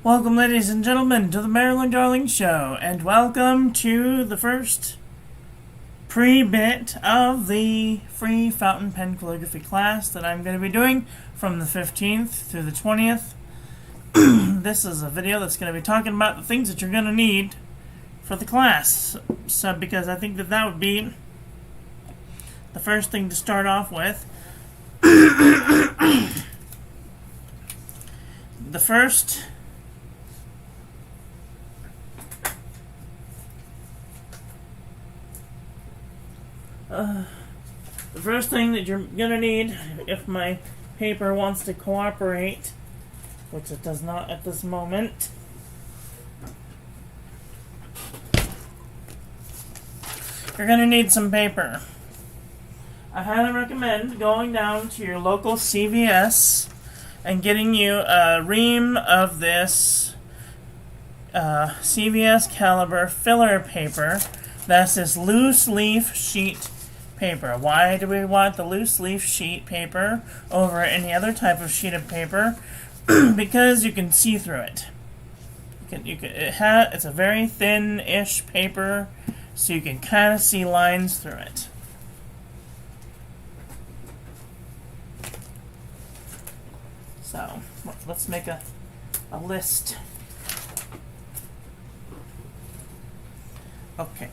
Welcome, ladies and gentlemen, to the Marilyn Darling Show, and welcome to the first pre-bit of the free fountain pen calligraphy class that I'm going to be doing from the 15th through the 20th. This is a video that's going to be talking about the things that you're going to need for the class, because I think that would be the first thing to start off with. The first thing that you're gonna need, if my paper wants to cooperate, which it does not at this moment, you're gonna need some paper. I highly recommend going down to your local CVS and getting you a ream of this CVS caliber filler paper. That's this loose leaf sheet paper. Why do we want the loose leaf sheet paper over any other type of sheet of paper? Because you can see through it. It's a very thin-ish paper, so you can kind of see lines through it. So let's make a list. Okay.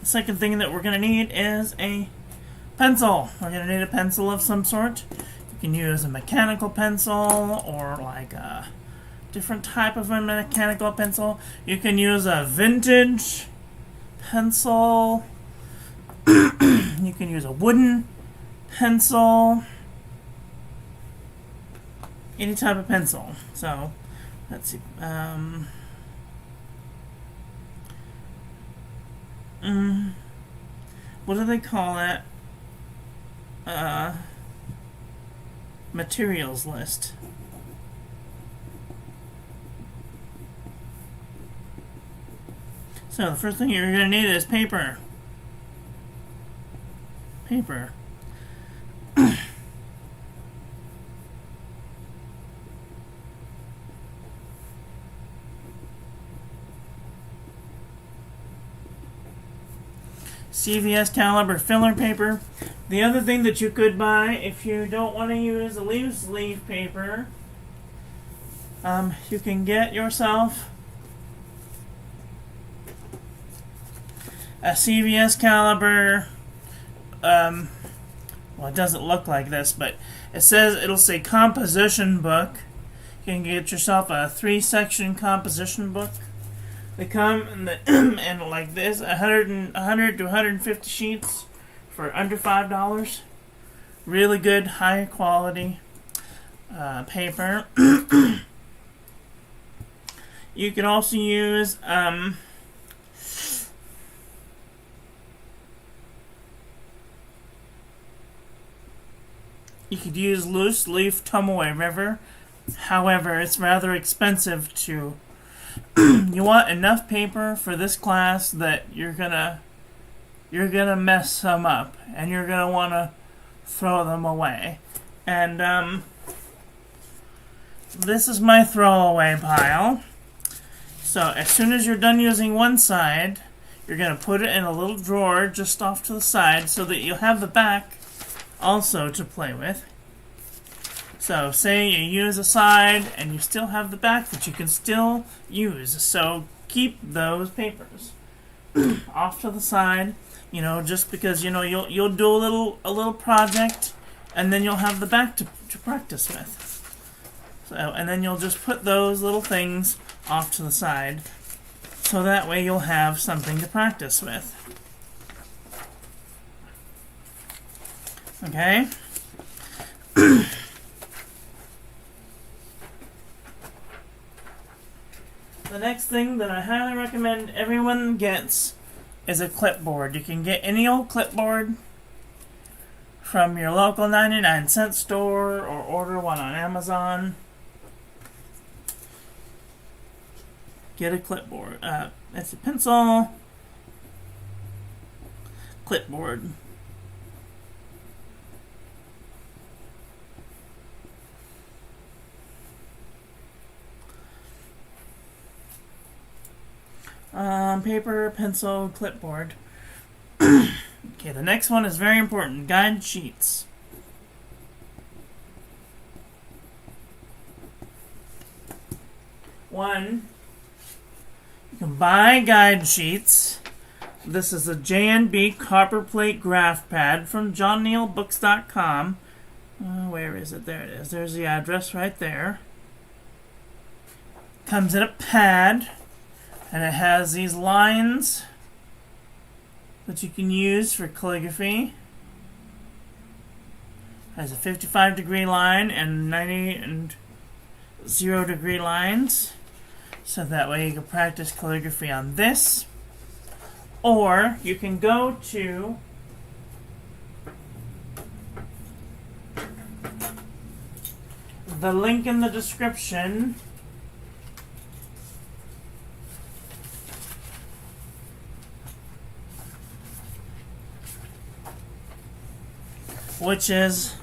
The second thing that we're going to need is a pencil. We're going to need a pencil of some sort. You can use a mechanical pencil or like a different type of a mechanical pencil. You can use a vintage pencil. You can use a wooden pencil. Any type of pencil. So, let's see. What do they call it? Materials list. So the first thing you're going to need is paper. Paper. CVS caliber filler paper. The other thing that you could buy if you don't want to use a loose leaf paper, you can get yourself a CVS caliber, well, it doesn't look like this, but it'll say composition book. You can get yourself a 3-section composition book. They come in like this, 100 to 150 sheets for under $5. Really good, high quality paper. You can also use you could use loose leaf Tomoe River. However, it's rather expensive to. You want enough paper for this class that you're gonna mess some up, and you're gonna want to throw them away. And this is my throwaway pile. So as soon as you're done using one side, you're gonna put it in a little drawer just off to the side, so that you'll have the back also to play with. So, say you use a side and you still have the back that you can still use. So, keep those papers off to the side. Just because you'll do a little project, and then you'll have the back to practice with. So, and then you'll just put those little things off to the side, so that way you'll have something to practice with. Okay. The next thing that I highly recommend everyone gets is a clipboard. You can get any old clipboard from your local 99-cent store or order one on Amazon. Get a clipboard. It's a pencil clipboard. Paper, pencil, clipboard. Okay, the next one is very important. Guide sheets. One, you can buy guide sheets. This is a J&B copper plate graph pad from johnneilbooks.com. Where is it? There it is. There's the address right there. Comes in a pad, and it has these lines that you can use for calligraphy. Has a 55-degree line and 90 and 0-degree lines. So that way you can practice calligraphy on this. Or you can go to the link in the description, which is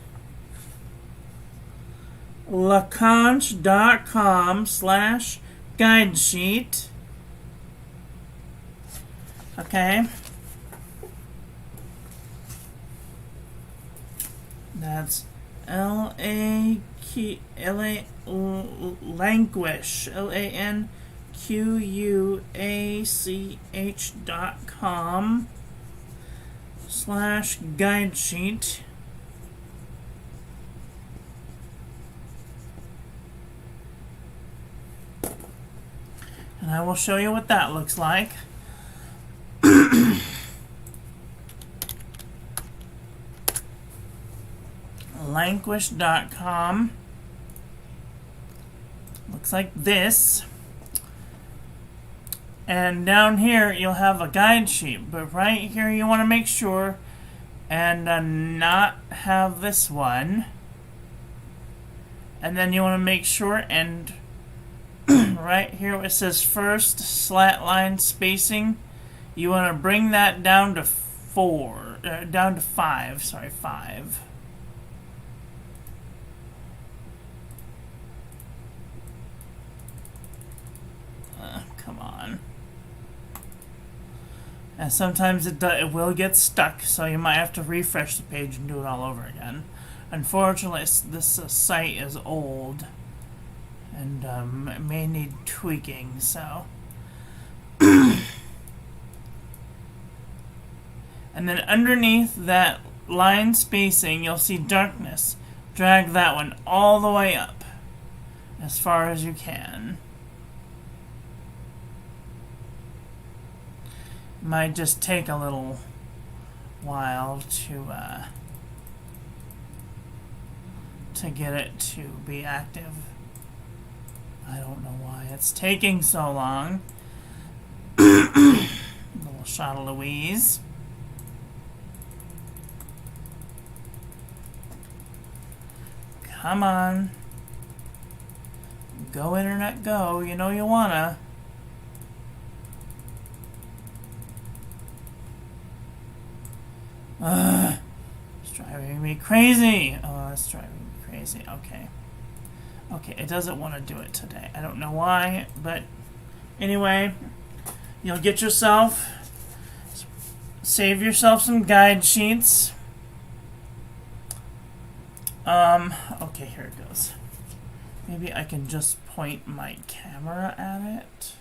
laconch.com/guide sheet. Okay. That's Lanquish, LANQUACH.com/guide sheet. And I will show you what that looks like. Lanquish.com looks like this, and down here you'll have a guide sheet, but right here you want to make sure and not have this one, and then you want to make sure and right here where it says first slat line spacing, you want to bring that down to 5. Sorry, 5. Come on. And sometimes it will get stuck, so you might have to refresh the page and do it all over again. Unfortunately, this site is old and it may need tweaking, so. And then underneath that line spacing, you'll see darkness. Drag that one all the way up as far as you can. Might just take a little while to get it to be active. I don't know why it's taking so long. Little shot of Louise. Come on. Go, internet, go. You know you wanna. It's driving me crazy. Oh, it's driving me crazy. Okay. Okay, it doesn't want to do it today. I don't know why, but anyway, you'll get yourself, save yourself some guide sheets. Okay, here it goes. Maybe I can just point my camera at it.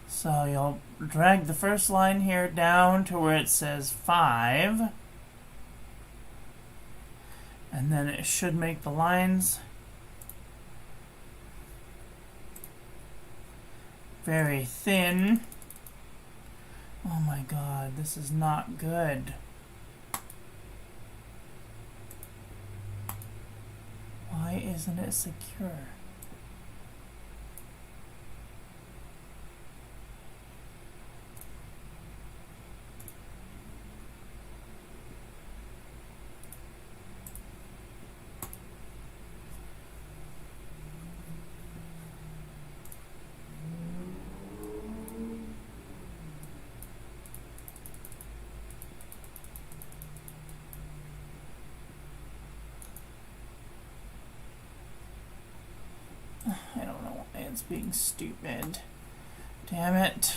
So you'll drag the first line here down to where it says 5. And then it should make the lines very thin. Oh my god, this is not good. Why isn't it secure? it's being stupid. Damn it.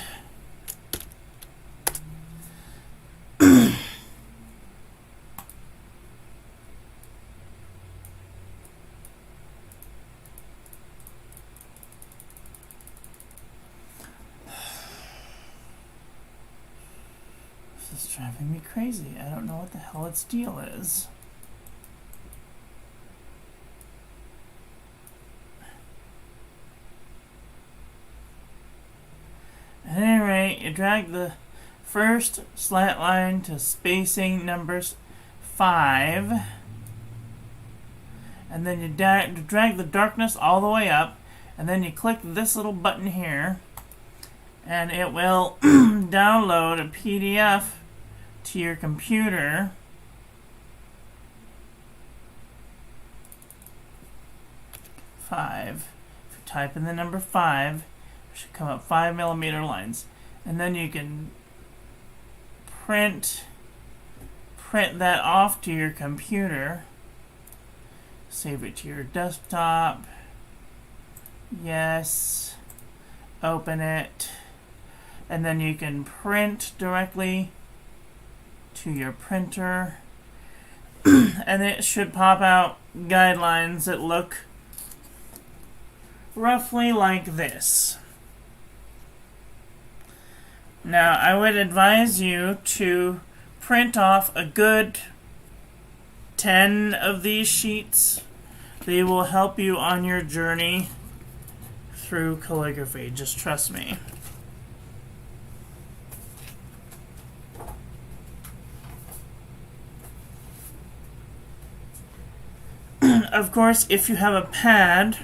This is driving me crazy. I don't know what the hell its deal is. At any rate, you drag the first slant line to spacing numbers 5, and then you drag the darkness all the way up, and then you click this little button here, and it will download a PDF to your computer. If you type in the number 5, it should come up 5mm lines, and then you can print that off to your computer, save it to your desktop. Yes, open it, and then you can print directly to your printer, and it should pop out guidelines that look roughly like this. Now, I would advise you to print off a good 10 of these sheets. They will help you on your journey through calligraphy. Just trust me. Of course, if you have a pad,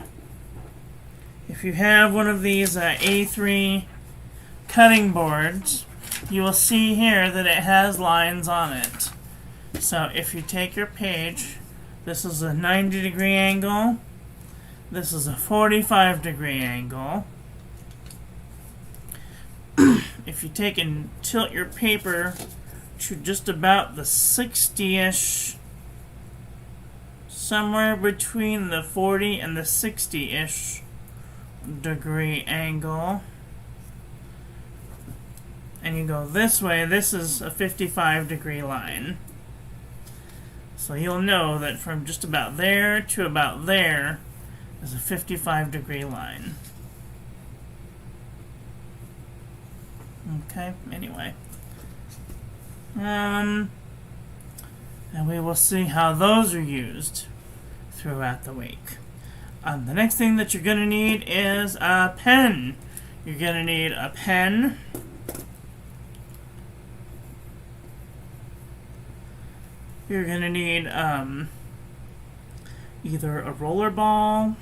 if you have one of these A3 cutting boards, you will see here that it has lines on it. So if you take your page, this is a 90-degree angle, this is a 45-degree angle. If you take and tilt your paper to just about the 60-ish, somewhere between the 40 and the 60-ish degree angle, and you go this way, this is a 55-degree line. So you'll know that from just about there to about there is a 55-degree line. Okay, anyway. And we will see how those are used throughout the week. The next thing that you're going to need is a pen. You're going to need a pen. You're going to need either a roller ball,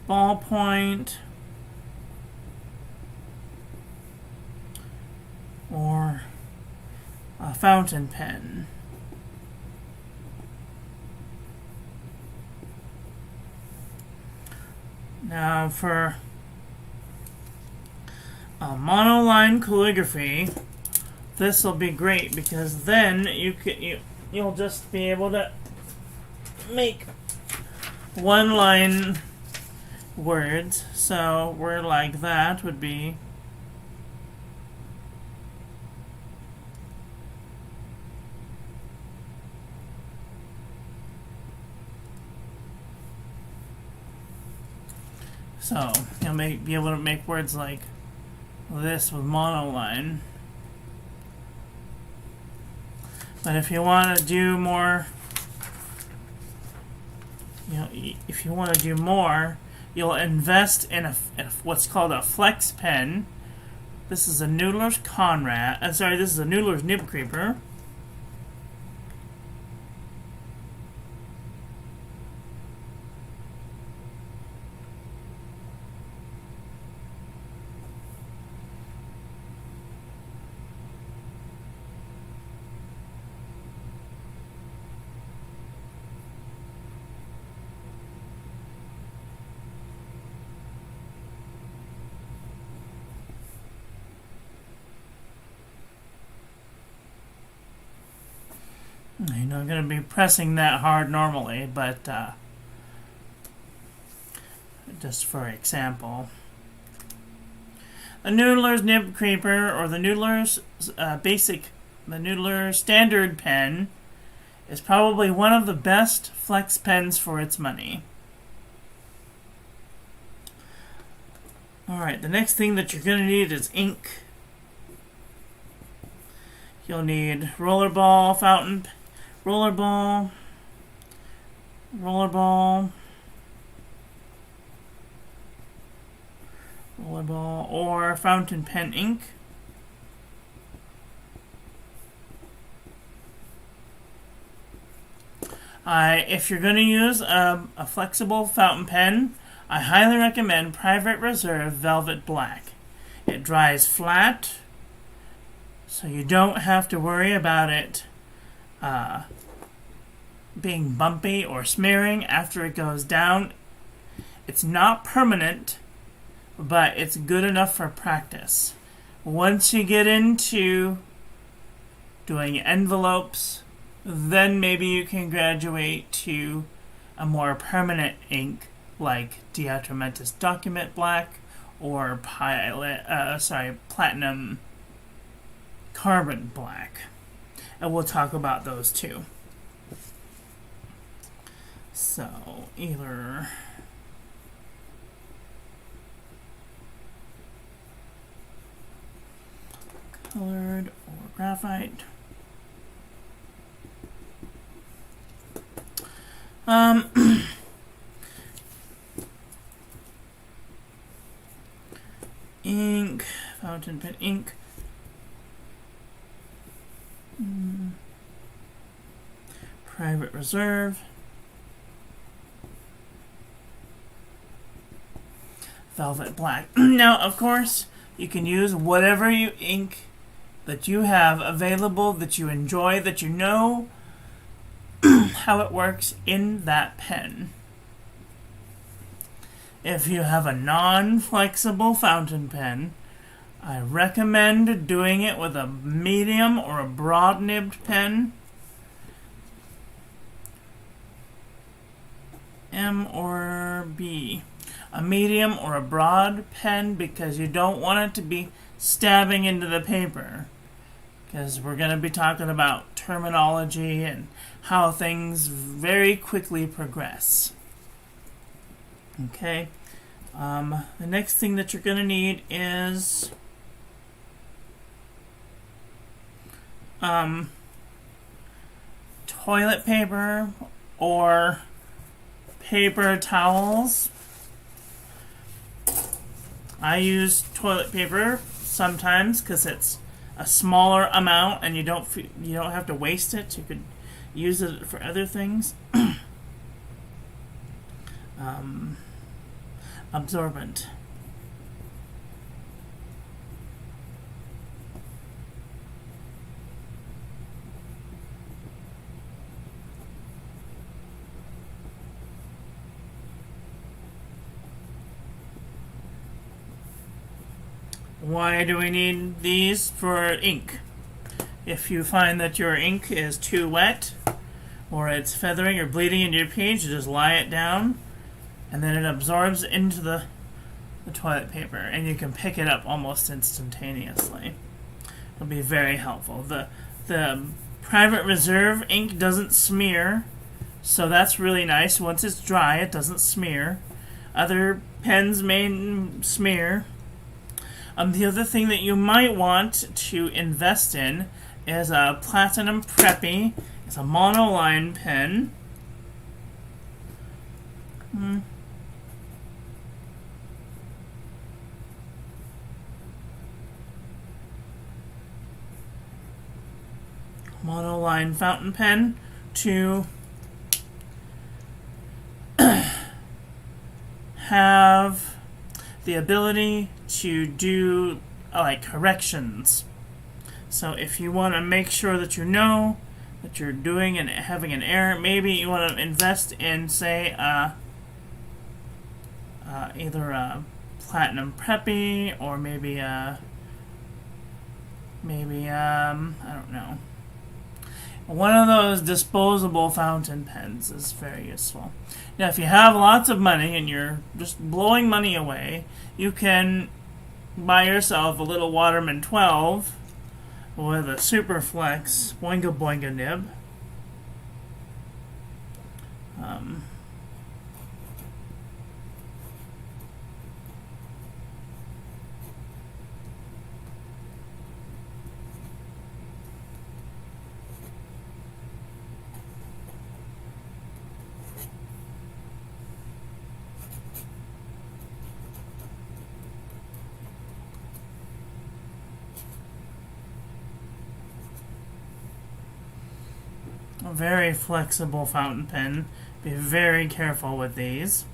ballpoint, or a fountain pen. Now for monoline calligraphy, this will be great because then you'll just be able to make one line words. So word like that would be so you'll be able to make words like this with monoline. But if you want to do more, if you want to do more, you'll invest in what's called a flex pen. This is a Noodler's Conrad. This is a Noodler's Nib Creeper. You're not going to be pressing that hard normally, but just for example. The Noodler's Nib Creeper, or the Noodler's the Noodler Standard Pen, is probably one of the best flex pens for its money. Alright, the next thing that you're going to need is ink. You'll need rollerball, fountain, rollerball, or fountain pen ink. If you're going to use a flexible fountain pen, I highly recommend Private Reserve Velvet Black. It dries flat, so you don't have to worry about it being bumpy or smearing after it goes down. It's not permanent, but it's good enough for practice. Once you get into doing envelopes, then maybe you can graduate to a more permanent ink like Diatramentus Document Black or Platinum Carbon Black. And we'll talk about those too. So, either colored or graphite. Ink, fountain pen ink. Private Reserve. Velvet Black. Now, of course, you can use whatever ink that you have available, that you enjoy, that you know how it works in that pen. If you have a non-flexible fountain pen, I recommend doing it with a medium or a broad-nibbed pen. M or B. A medium or a broad pen, because you don't want it to be stabbing into the paper. Because we're going to be talking about terminology and how things very quickly progress. Okay. The next thing that you're going to need is toilet paper or paper towels. I use toilet paper sometimes because it's a smaller amount and you don't have to waste it. You could use it for other things. Absorbent. Why do we need these? For ink. If you find that your ink is too wet, or it's feathering or bleeding into your page, you just lie it down, and then it absorbs into the toilet paper, and you can pick it up almost instantaneously. It'll be very helpful. The Private Reserve ink doesn't smear, so that's really nice. Once it's dry, it doesn't smear. Other pens may smear. The other thing that you might want to invest in is a Platinum Preppy. It's a monoline pen. Monoline fountain pen to have the ability to do like corrections. So if you want to make sure that you know that you're doing and having an error, maybe you want to invest in, say, either a Platinum Preppy or maybe I don't know. one of those disposable fountain pens is very useful. Now, if you have lots of money and you're just blowing money away, you can buy yourself a little Waterman 12 with a Super Flex Boinga Boinga nib. A very flexible fountain pen. Be very careful with these.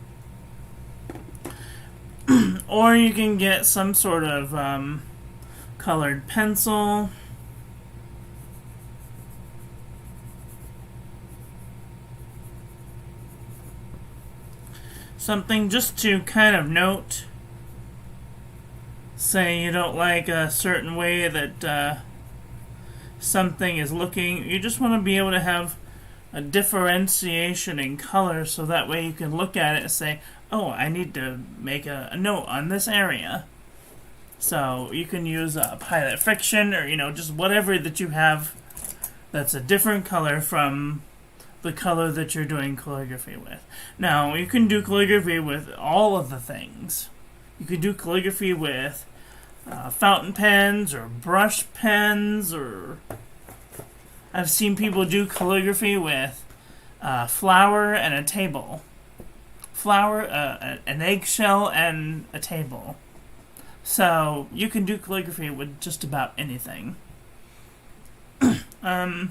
Or you can get some sort of colored pencil. Something just to kind of note. Say you don't like a certain way that something is looking. You just want to be able to have a differentiation in color, so that way you can look at it and say, oh, I need to make a note on this area. So you can use a Pilot Friction, or just whatever that you have that's a different color from the color that you're doing calligraphy with. Now, you can do calligraphy with all of the things. You could do calligraphy with fountain pens or brush pens, or I've seen people do calligraphy with flour and a table. Flour, an eggshell, and a table. So you can do calligraphy with just about anything. Now,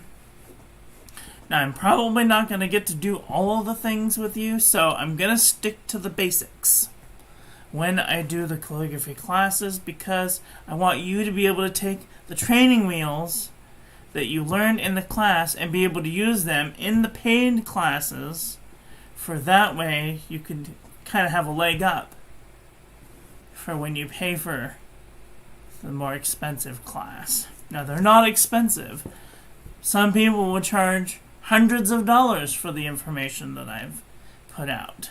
I'm probably not going to get to do all of the things with you, so I'm going to stick to the basics when I do the calligraphy classes, because I want you to be able to take the training wheels that you learned in the class and be able to use them in the paid classes, for that way you can kind of have a leg up for when you pay for the more expensive class. Now, they're not expensive. Some people will charge hundreds of dollars for the information that I've put out.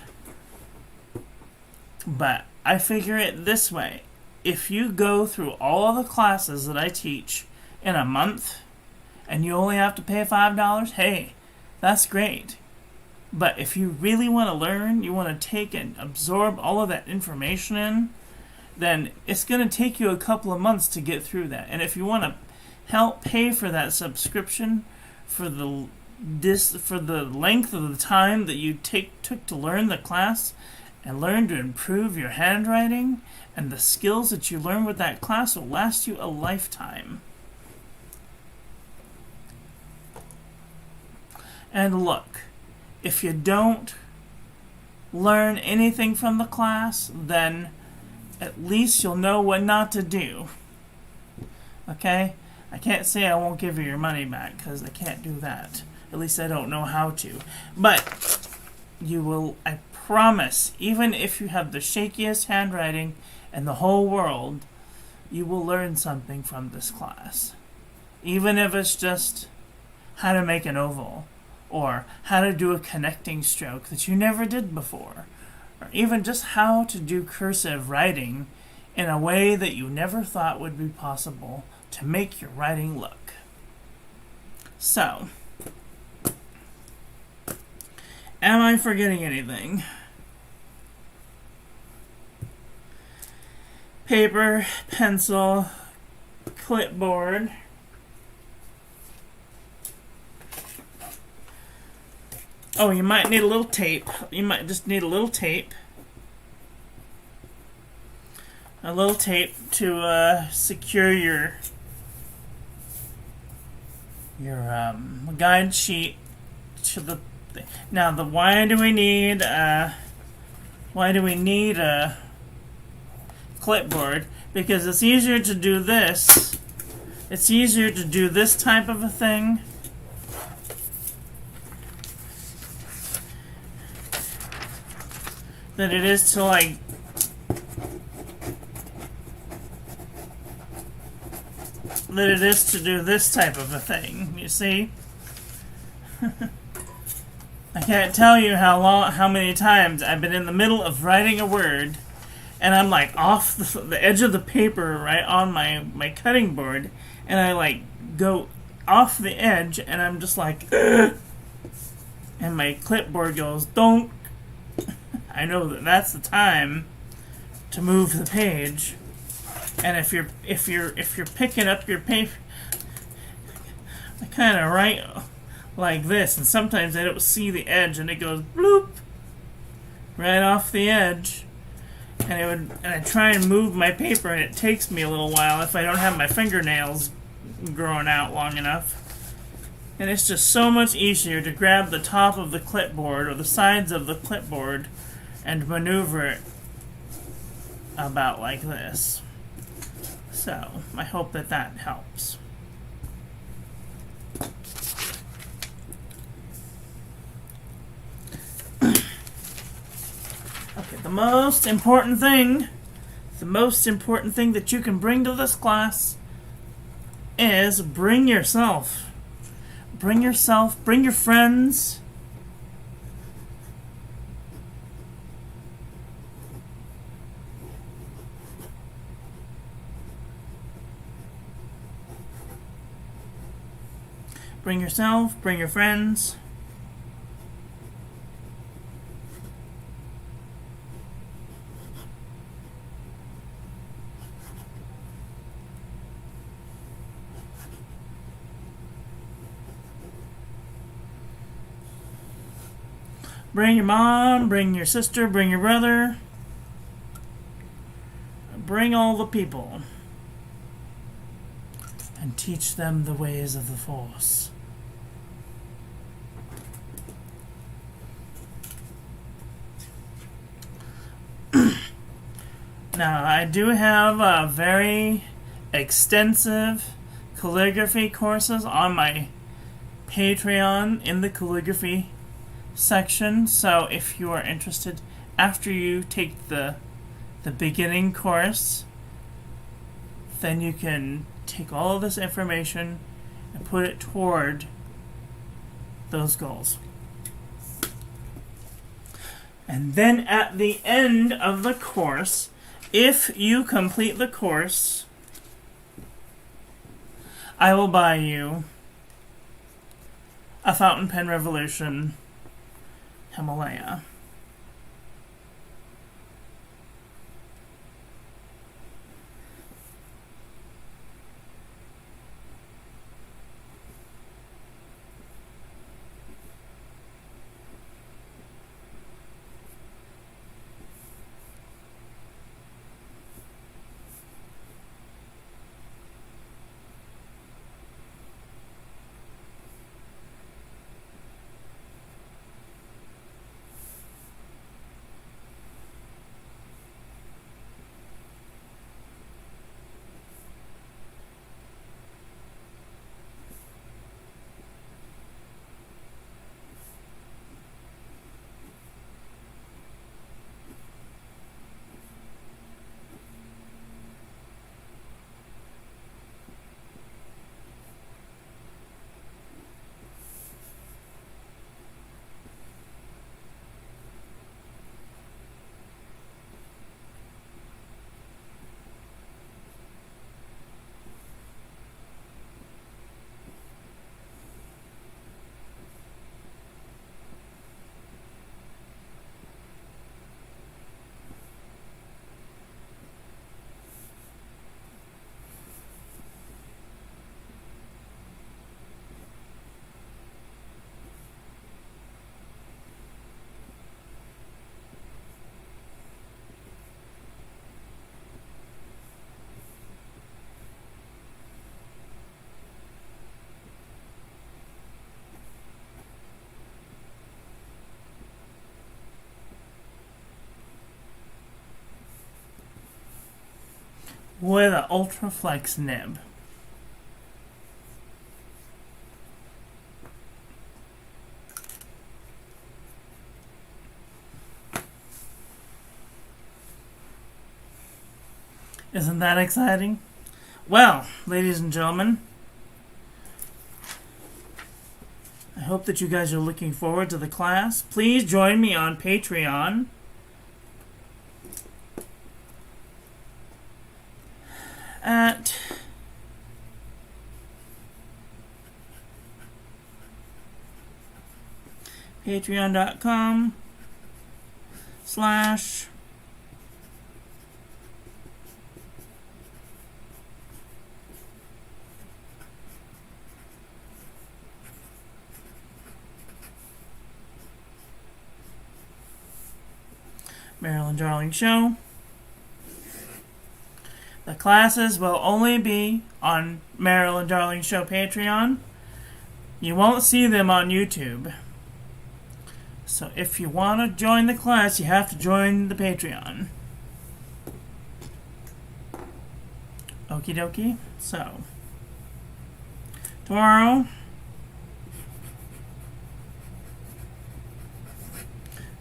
But I figure it this way. If you go through all of the classes that I teach in a month and you only have to pay $5, hey, that's great. But if you really want to learn, you want to take and absorb all of that information in, then it's going to take you a couple of months to get through that. And if you want to help pay for that subscription for the length of the time that you took to learn the class and learn to improve your handwriting, and the skills that you learn with that class will last you a lifetime. And look, if you don't learn anything from the class, then at least you'll know what not to do. Okay? I can't say I won't give you your money back, because I can't do that. At least I don't know how to. But you will, I promise, even if you have the shakiest handwriting in the whole world, you will learn something from this class. Even if it's just how to make an oval, or how to do a connecting stroke that you never did before, or even just how to do cursive writing in a way that you never thought would be possible to make your writing look. So, am I forgetting anything? Paper, pencil, clipboard. Oh, you might need a little tape. You might just need a little tape. A little tape to secure your guide sheet to the thing. Now, why do we need a clipboard? Because it's easier to do this. It's easier to do this type of a thing than it is to do this type of a thing, you see? I can't tell you how many times I've been in the middle of writing a word, and I'm like off the edge of the paper right on my cutting board, and I like go off the edge, and I'm just like, ugh, and my clipboard goes donk. I know that's the time to move the page, and if you're picking up your paper, I kind of write like this, and sometimes I don't see the edge, and it goes bloop right off the edge, and I try and move my paper, and it takes me a little while if I don't have my fingernails growing out long enough. And it's just so much easier to grab the top of the clipboard or the sides of the clipboard and maneuver it about like this. So I hope that helps. Okay, the most important thing that you can bring to this class is bring yourself. Bring yourself, bring your friends. Bring yourself, bring your friends. Bring your mom, bring your sister, bring your brother. Bring all the people. And teach them the ways of the Force. Now, I do have very extensive calligraphy courses on my Patreon in the calligraphy section, so if you are interested, after you take the beginning course, then you can take all of this information and put it toward those goals. And then at the end of the course, if you complete the course, I will buy you a Fountain Pen Revolution Himalaya. With an Ultra Flex nib. Isn't that exciting? Well, ladies and gentlemen, I hope hope that you guys are looking forward to the class. Please join me on Patreon. At patreon.com/ Marilyn Darling Show. The classes will only be on Marilyn Darling Show Patreon. You won't see them on YouTube. So if you want to join the class, you have to join the Patreon. Okie dokie. So, tomorrow,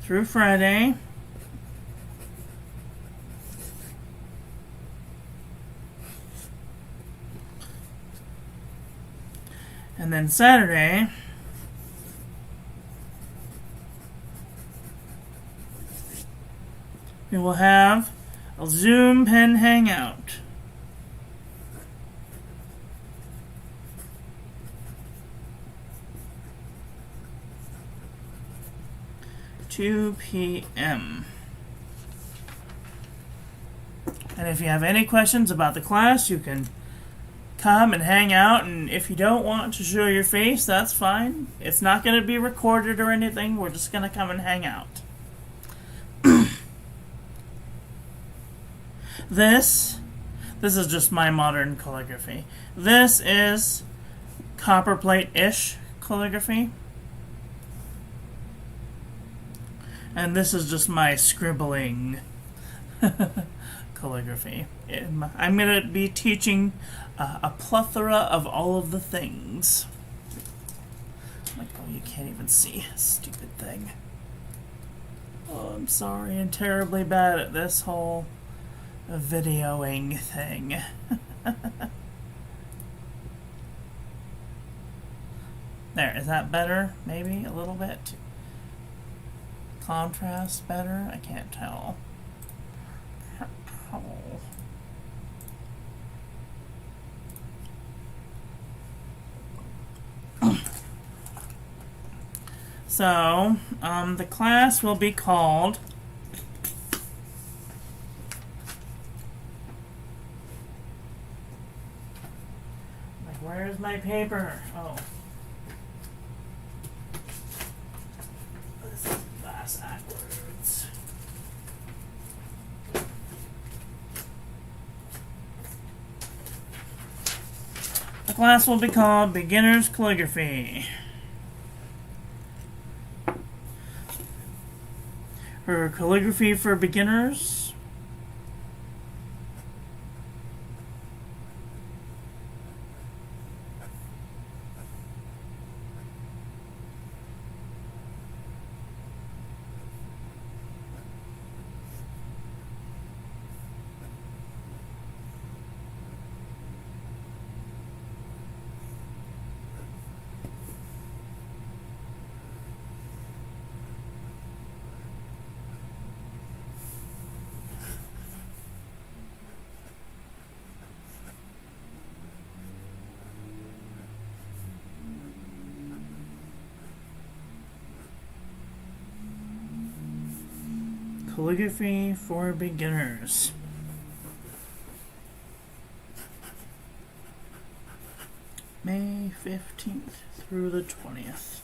through Friday, and then Saturday, we will have a Zoom pen hangout. (2 p.m.) And if you have any questions about the class, you can come and hang out, and if you don't want to show your face, that's fine. It's not going to be recorded or anything. We're just going to come and hang out. This is just my modern calligraphy. This is copperplate-ish calligraphy. And this is just my scribbling calligraphy. I'm going to be teaching a plethora of all of the things. Like, oh, you can't even see. Stupid thing. Oh, I'm sorry. I'm terribly bad at this whole videoing thing. There, is that better? Maybe a little bit. Contrast better? I can't tell. Oh. So, the class will be called where's my paper? Oh. This is backwards. The class will be called Beginner's Calligraphy. For calligraphy for beginners. Calligraphy for beginners. May 15th through the 20th.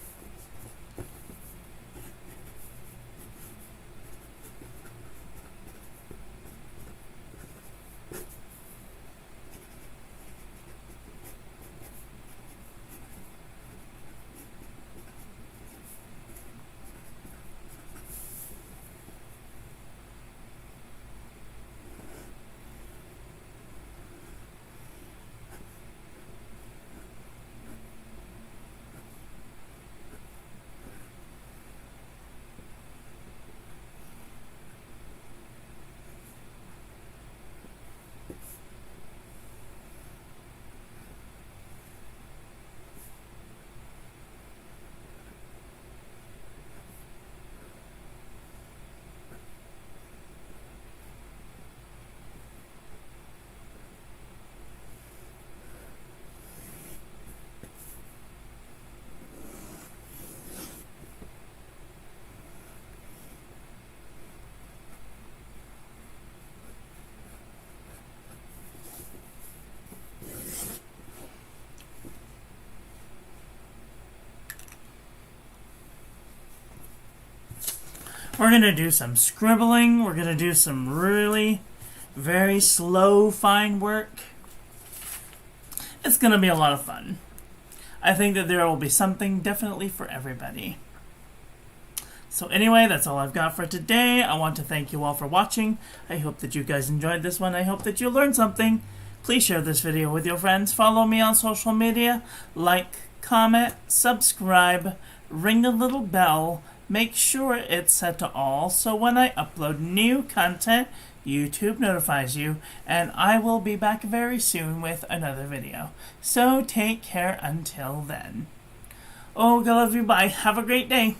We're going to do some scribbling. We're going to do some really very slow, fine work. It's going to be a lot of fun. I think that there will be something definitely for everybody. So anyway, that's all I've got for today. I want to thank you all for watching. I hope that you guys enjoyed this one. I hope that you learned something. Please share this video with your friends. Follow me on social media. Like, comment, subscribe, ring the little bell. Make sure it's set to all so when I upload new content, YouTube notifies you. And I will be back very soon with another video. So take care until then. Oh, I love you. Bye. Have a great day.